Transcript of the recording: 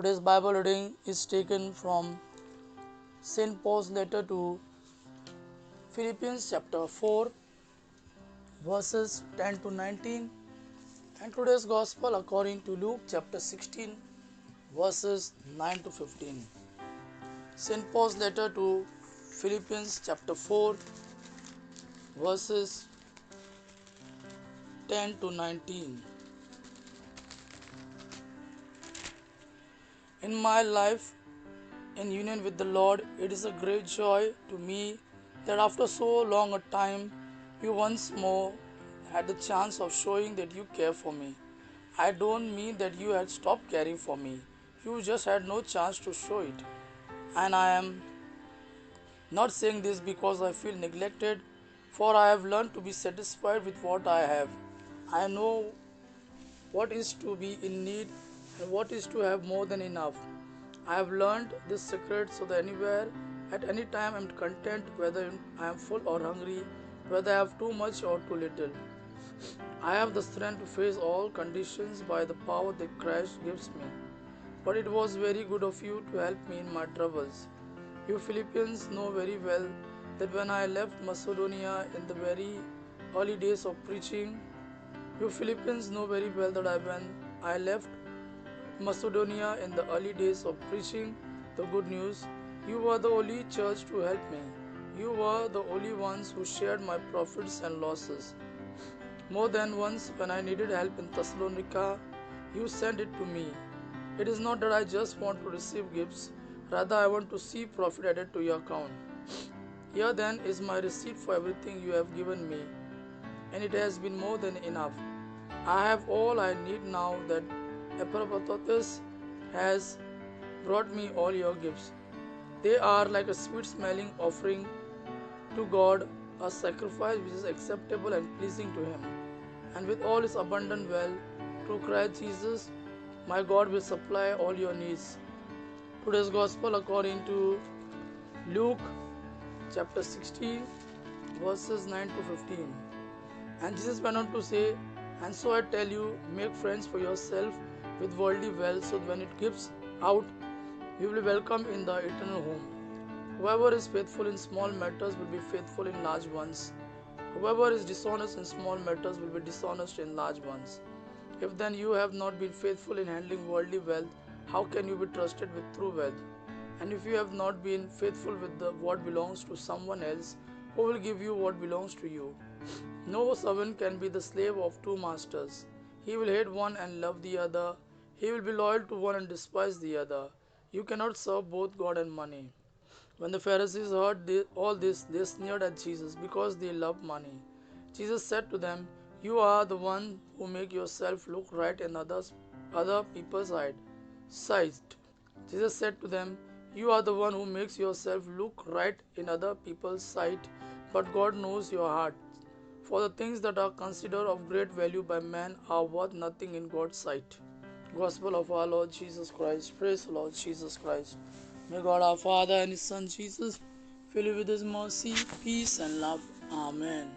Today's Bible reading is taken from St. Paul's letter to Philippians chapter 4 verses 10 to 19, and today's Gospel according to Luke chapter 16 verses 9 to 15. St. Paul's letter to Philippians chapter 4 verses 10 to 19. In my life, in union with the Lord, it is a great joy to me that after so long a time, you once more had the chance of showing that you care for me. I don't mean that you had stopped caring for me, you just had no chance to show it. And I am not saying this because I feel neglected, for I have learned to be satisfied with what I have. I know what is to be in need and what is to have more than enough. I have learned this secret so that anywhere, at any time, I am content whether I am full or hungry, whether I have too much or too little. I have the strength to face all conditions by the power that Christ gives me. But it was very good of you to help me in my troubles. You Philippians know very well that when I left Macedonia in the very early days of preaching, you Philippians know very well that when I left Macedonia in the early days of preaching the good news, you were the only church to help me. You were the only ones who shared my profits and losses. More than once, when I needed help in Thessalonica, you sent it to me. It is not that I just want to receive gifts, rather, I want to see profit added to your account. Here then is my receipt for everything you have given me, and it has been more than enough. I have all I need now that Epaphroditus has brought me all your gifts. They are like a sweet smelling offering to God, a sacrifice which is acceptable and pleasing to Him. And with all His abundant wealth, through Christ Jesus, my God will supply all your needs. Today's Gospel according to Luke chapter 16 verses 9 to 15. And Jesus went on to say, and so I tell you, make friends for yourself with worldly wealth, so that when it gives out, you will be welcome in the eternal home. Whoever is faithful in small matters will be faithful in large ones. Whoever is dishonest in small matters will be dishonest in large ones. If then you have not been faithful in handling worldly wealth, how can you be trusted with true wealth? And if you have not been faithful with what belongs to someone else, who will give you what belongs to you? No servant can be the slave of two masters. He will hate one and love the other. He will be loyal to one and despise the other. You cannot serve both God and money. When the Pharisees heard all this, they sneered at Jesus because they loved money. Jesus said to them, you are the one who make yourself look right in other people's sight. Jesus said to them, you are the one who makes yourself look right in other people's sight, but God knows your heart. For the things that are considered of great value by man are worth nothing in God's sight. Gospel of our Lord Jesus Christ. Praise the Lord Jesus Christ. May God our Father and His Son Jesus fill you with His mercy, peace and love. Amen.